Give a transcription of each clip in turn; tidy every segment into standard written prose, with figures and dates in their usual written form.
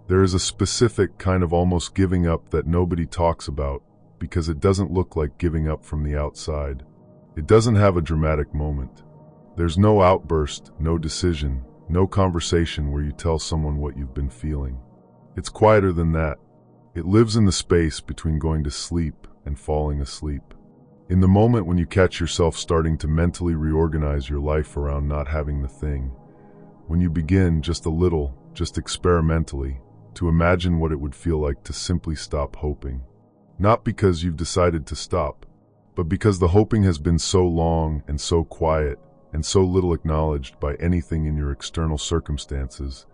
There is a specific kind of almost giving up that nobody talks about because it doesn't look like giving up from the outside. It doesn't have a dramatic moment. There's no outburst, no decision, no conversation where you tell someone what you've been feeling. It's quieter than that. It lives in the space between going to sleep and falling asleep. In the moment when you catch yourself starting to mentally reorganize your life around not having the thing, when you begin just a little, just experimentally, to imagine what it would feel like to simply stop hoping. Not because you've decided to stop, but because the hoping has been so long and so quiet and so little acknowledged by anything in your external circumstances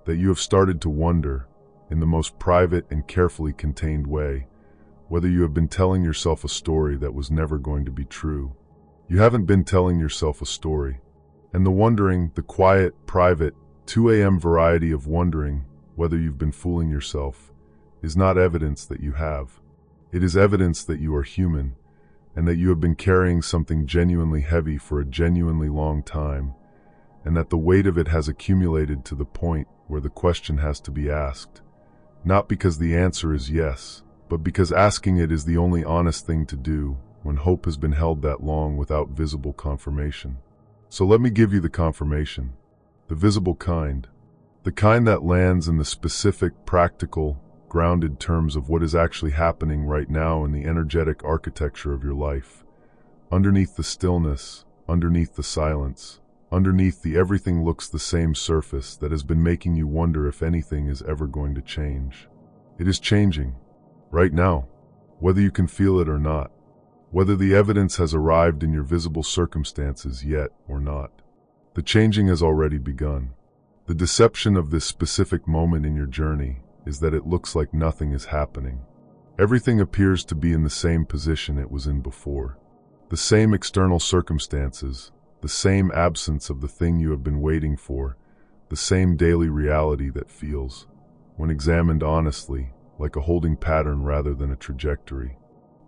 that you have started to wonder, in the most private and carefully contained way, whether you have been telling yourself a story that was never going to be true. You haven't been telling yourself a story. And the wondering, the quiet, private, 2 a.m. variety of wondering whether you've been fooling yourself, is not evidence that you have. It is evidence that you are human, and that you have been carrying something genuinely heavy for a genuinely long time, and that the weight of it has accumulated to the point where the question has to be asked. Not because the answer is yes, but because asking it is the only honest thing to do when hope has been held that long without visible confirmation. So let me give you the confirmation, the visible kind, the kind that lands in the specific, practical, grounded terms of what is actually happening right now in the energetic architecture of your life. Underneath the stillness, underneath the silence, underneath the everything looks the same surface that has been making you wonder if anything is ever going to change. It is changing, right now, whether you can feel it or not, whether the evidence has arrived in your visible circumstances yet or not. The changing has already begun. The deception of this specific moment in your journey is that it looks like nothing is happening. Everything appears to be in the same position it was in before. The same external circumstances, the same absence of the thing you have been waiting for, the same daily reality that feels, when examined honestly, like a holding pattern rather than a trajectory.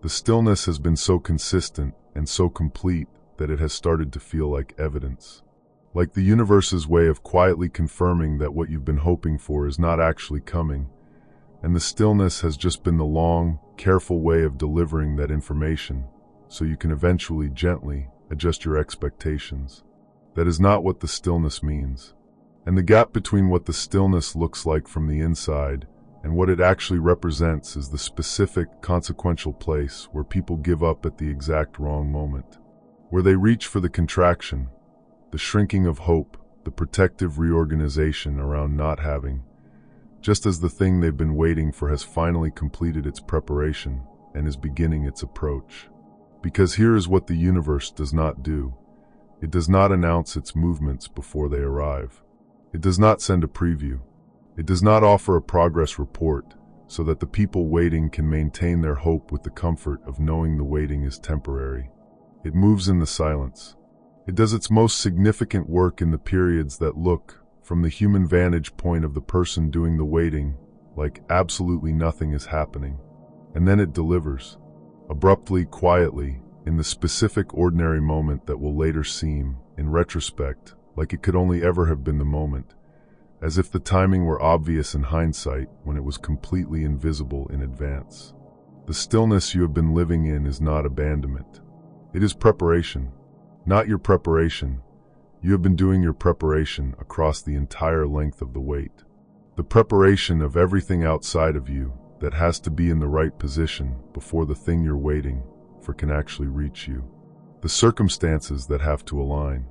The stillness has been so consistent and so complete that it has started to feel like evidence. Like the universe's way of quietly confirming that what you've been hoping for is not actually coming, and the stillness has just been the long, careful way of delivering that information, so you can eventually gently adjust your expectations. That is not what the stillness means. And the gap between what the stillness looks like from the inside and what it actually represents is the specific, consequential place where people give up at the exact wrong moment, where they reach for the contraction, the shrinking of hope, the protective reorganization around not having, just as the thing they've been waiting for has finally completed its preparation and is beginning its approach. Because here is what the universe does not do. It does not announce its movements before they arrive. It does not send a preview. It does not offer a progress report so that the people waiting can maintain their hope with the comfort of knowing the waiting is temporary. It moves in the silence. It does its most significant work in the periods that look, from the human vantage point of the person doing the waiting, like absolutely nothing is happening. And then it delivers, abruptly, quietly, in the specific ordinary moment that will later seem, in retrospect, like it could only ever have been the moment, as if the timing were obvious in hindsight when it was completely invisible in advance. The stillness you have been living in is not abandonment. It is preparation. Not your preparation. You have been doing your preparation across the entire length of the wait. The preparation of everything outside of you that has to be in the right position before the thing you're waiting for can actually reach you. The circumstances that have to align.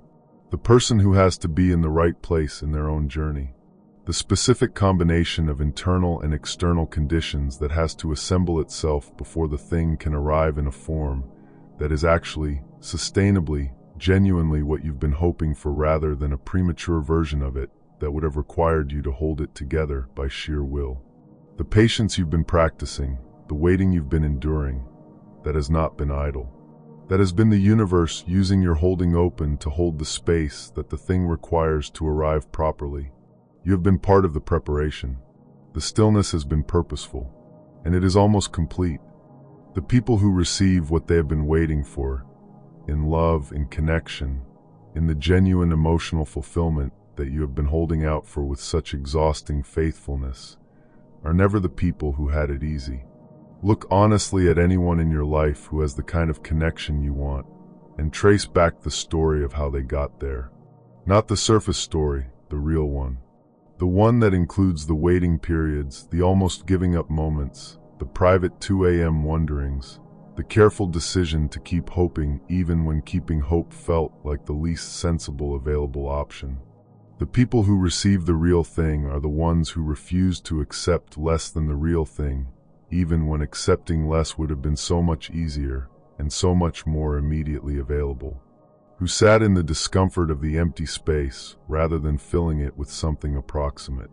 The person who has to be in the right place in their own journey. The specific combination of internal and external conditions that has to assemble itself before the thing can arrive in a form that is actually, sustainably, genuinely what you've been hoping for rather than a premature version of it that would have required you to hold it together by sheer will. The patience you've been practicing, the waiting you've been enduring, that has not been idle. That has been the universe using your holding open to hold the space that the thing requires to arrive properly. You have been part of the preparation. The stillness has been purposeful, and it is almost complete. The people who receive what they have been waiting for, in love, in connection, in the genuine emotional fulfillment that you have been holding out for with such exhausting faithfulness, are never the people who had it easy. Look honestly at anyone in your life who has the kind of connection you want, and trace back the story of how they got there. Not the surface story, the real one. The one that includes the waiting periods, the almost giving up moments, the private 2 a.m. wonderings, the careful decision to keep hoping even when keeping hope felt like the least sensible available option. The people who receive the real thing are the ones who refuse to accept less than the real thing, even when accepting less would have been so much easier and so much more immediately available. Who sat in the discomfort of the empty space rather than filling it with something approximate.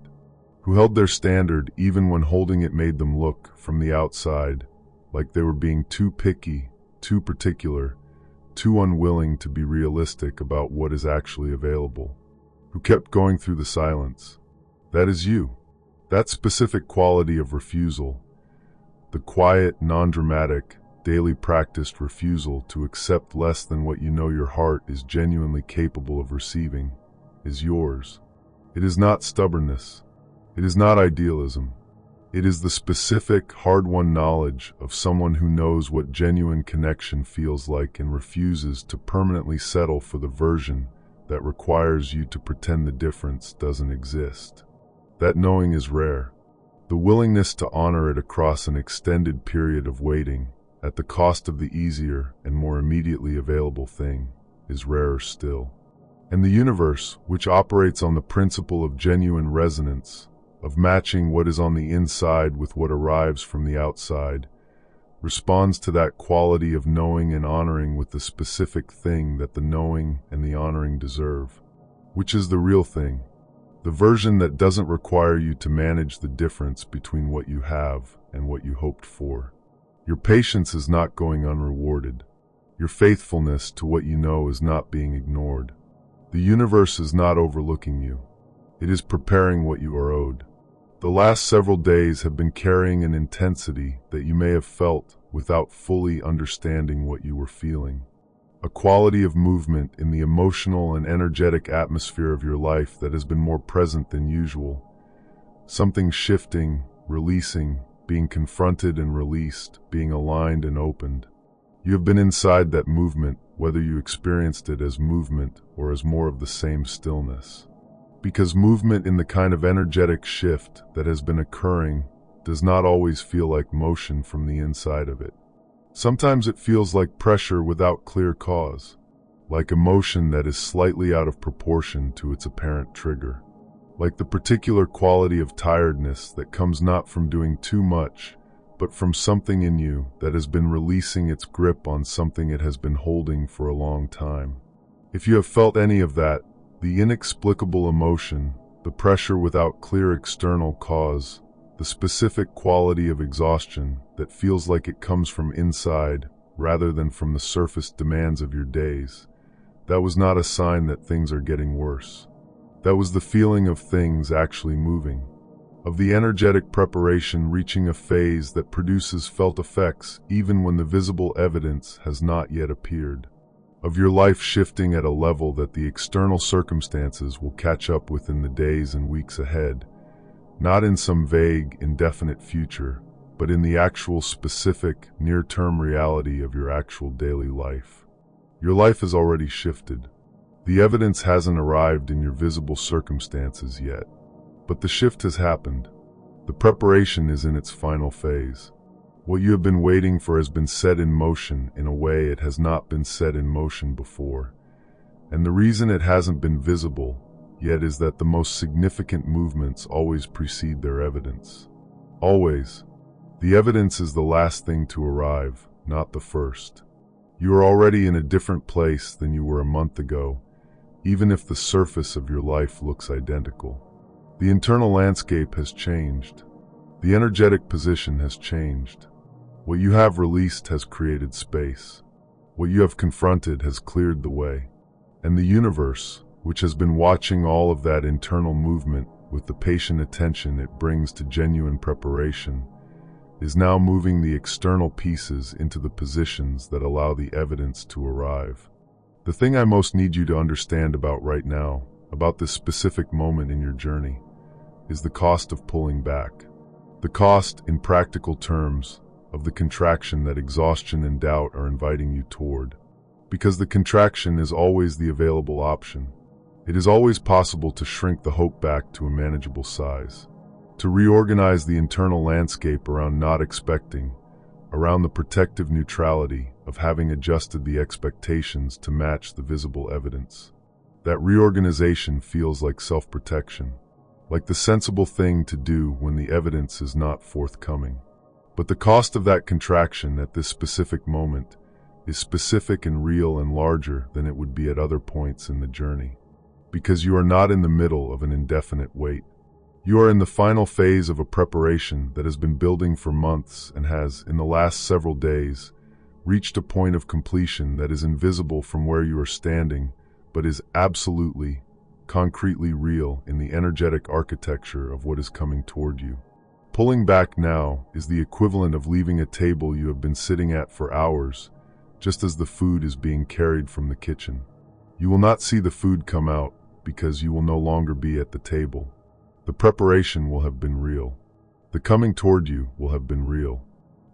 Who held their standard even when holding it made them look, from the outside, like they were being too picky, too particular, too unwilling to be realistic about what is actually available. Who kept going through the silence. That is you. That specific quality of refusal, the quiet, non-dramatic, daily practiced refusal to accept less than what you know your heart is genuinely capable of receiving, is yours. It is not stubbornness. It is not idealism. It is the specific, hard-won knowledge of someone who knows what genuine connection feels like and refuses to permanently settle for the version that requires you to pretend the difference doesn't exist. That knowing is rare. The willingness to honor it across an extended period of waiting, at the cost of the easier and more immediately available thing, is rarer still. And the universe, which operates on the principle of genuine resonance, of matching what is on the inside with what arrives from the outside, responds to that quality of knowing and honoring with the specific thing that the knowing and the honoring deserve. Which is the real thing, the version that doesn't require you to manage the difference between what you have and what you hoped for. Your patience is not going unrewarded. Your faithfulness to what you know is not being ignored. The universe is not overlooking you. It is preparing what you are owed. The last several days have been carrying an intensity that you may have felt without fully understanding what you were feeling. A quality of movement in the emotional and energetic atmosphere of your life that has been more present than usual. Something shifting, releasing, being confronted and released, being aligned and opened. You have been inside that movement, whether you experienced it as movement or as more of the same stillness. Because movement in the kind of energetic shift that has been occurring does not always feel like motion from the inside of it. Sometimes it feels like pressure without clear cause, like emotion that is slightly out of proportion to its apparent trigger, like the particular quality of tiredness that comes not from doing too much, but from something in you that has been releasing its grip on something it has been holding for a long time. If you have felt any of that, the inexplicable emotion, the pressure without clear external cause, the specific quality of exhaustion that feels like it comes from inside rather than from the surface demands of your days, that was not a sign that things are getting worse. That was the feeling of things actually moving, of the energetic preparation reaching a phase that produces felt effects even when the visible evidence has not yet appeared. Of your life shifting at a level that the external circumstances will catch up with in the days and weeks ahead, not in some vague, indefinite future, but in the actual specific, near-term reality of your actual daily life. Your life has already shifted. The evidence hasn't arrived in your visible circumstances yet, but the shift has happened. The preparation is in its final phase. What you have been waiting for has been set in motion in a way it has not been set in motion before. And the reason it hasn't been visible yet is that the most significant movements always precede their evidence. Always. The evidence is the last thing to arrive, not the first. You are already in a different place than you were a month ago, even if the surface of your life looks identical. The internal landscape has changed. The energetic position has changed. What you have released has created space. What you have confronted has cleared the way. And the universe, which has been watching all of that internal movement with the patient attention it brings to genuine preparation, is now moving the external pieces into the positions that allow the evidence to arrive. The thing I most need you to understand about right now, about this specific moment in your journey, is the cost of pulling back. The cost, in practical terms, of the contraction that exhaustion and doubt are inviting you toward. Because the contraction is always the available option. It is always possible to shrink the hope back to a manageable size. To reorganize the internal landscape around not expecting, around the protective neutrality of having adjusted the expectations to match the visible evidence. That reorganization feels like self-protection, like the sensible thing to do when the evidence is not forthcoming. But the cost of that contraction at this specific moment is specific and real and larger than it would be at other points in the journey. Because you are not in the middle of an indefinite wait. You are in the final phase of a preparation that has been building for months and has, in the last several days, reached a point of completion that is invisible from where you are standing, but is absolutely, concretely real in the energetic architecture of what is coming toward you. Pulling back now is the equivalent of leaving a table you have been sitting at for hours, just as the food is being carried from the kitchen. You will not see the food come out because you will no longer be at the table. The preparation will have been real. The coming toward you will have been real.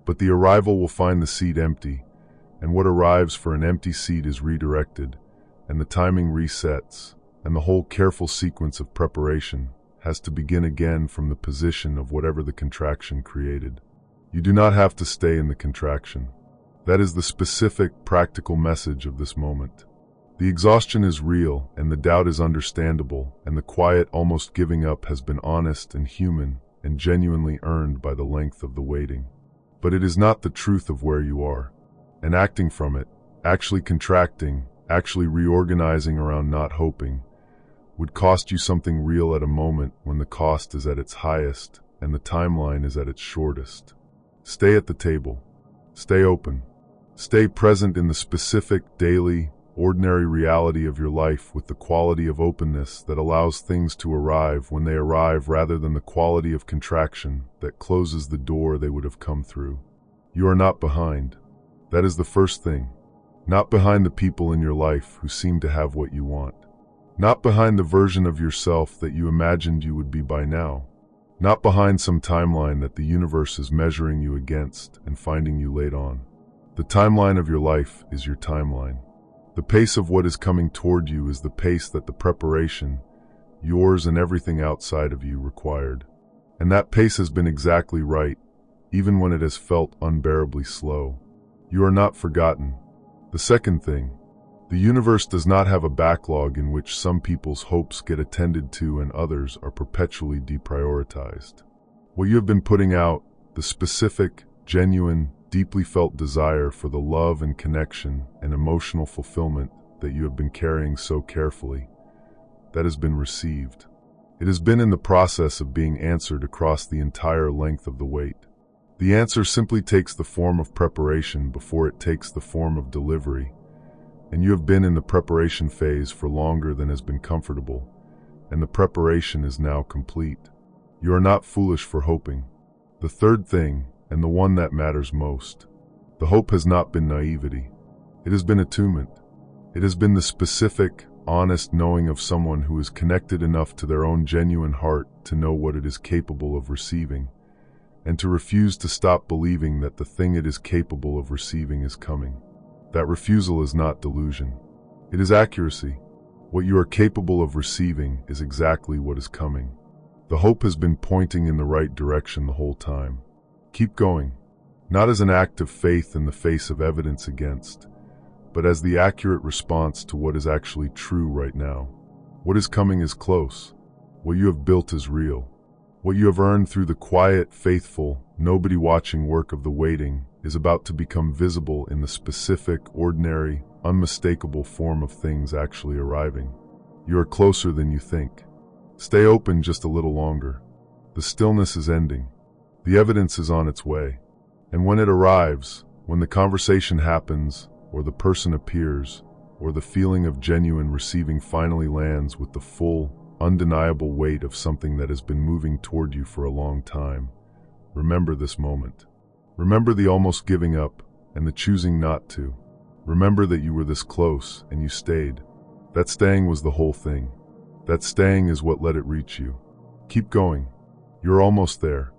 But the arrival will find the seat empty, and what arrives for an empty seat is redirected, and the timing resets, and the whole careful sequence of preparation has to begin again from the position of whatever the contraction created. You do not have to stay in the contraction. That is the specific, practical message of this moment. The exhaustion is real, and the doubt is understandable, and the quiet, almost giving up has been honest and human and genuinely earned by the length of the waiting. But it is not the truth of where you are. And acting from it, actually contracting, actually reorganizing around not hoping, would cost you something real at a moment when the cost is at its highest and the timeline is at its shortest. Stay at the table. Stay open. Stay present in the specific, daily, ordinary reality of your life with the quality of openness that allows things to arrive when they arrive rather than the quality of contraction that closes the door they would have come through. You are not behind. That is the first thing. Not behind the people in your life who seem to have what you want. Not behind the version of yourself that you imagined you would be by now. Not behind some timeline that the universe is measuring you against and finding you late on. The timeline of your life is your timeline. The pace of what is coming toward you is the pace that the preparation, yours and everything outside of you, required. And that pace has been exactly right, even when it has felt unbearably slow. You are not forgotten. The second thing, the universe does not have a backlog in which some people's hopes get attended to and others are perpetually deprioritized. What you have been putting out, the specific, genuine, deeply felt desire for the love and connection and emotional fulfillment that you have been carrying so carefully, that has been received. It has been in the process of being answered across the entire length of the wait. The answer simply takes the form of preparation before it takes the form of delivery, and you have been in the preparation phase for longer than has been comfortable, and the preparation is now complete. You are not foolish for hoping. The third thing, and the one that matters most, the hope has not been naivety. It has been attunement. It has been the specific, honest knowing of someone who is connected enough to their own genuine heart to know what it is capable of receiving, and to refuse to stop believing that the thing it is capable of receiving is coming. That refusal is not delusion. It is accuracy. What you are capable of receiving is exactly what is coming. The hope has been pointing in the right direction the whole time. Keep going, not as an act of faith in the face of evidence against, but as the accurate response to what is actually true right now. What is coming is close. What you have built is real. What you have earned through the quiet, faithful, nobody-watching work of the waiting is about to become visible in the specific, ordinary, unmistakable form of things actually arriving. You are closer than you think. Stay open just a little longer. The stillness is ending. The evidence is on its way. And when it arrives, when the conversation happens, or the person appears, or the feeling of genuine receiving finally lands with the full, undeniable weight of something that has been moving toward you for a long time, remember this moment. Remember the almost giving up and the choosing not to. Remember that you were this close and you stayed. That staying was the whole thing. That staying is what let it reach you. Keep going. You're almost there.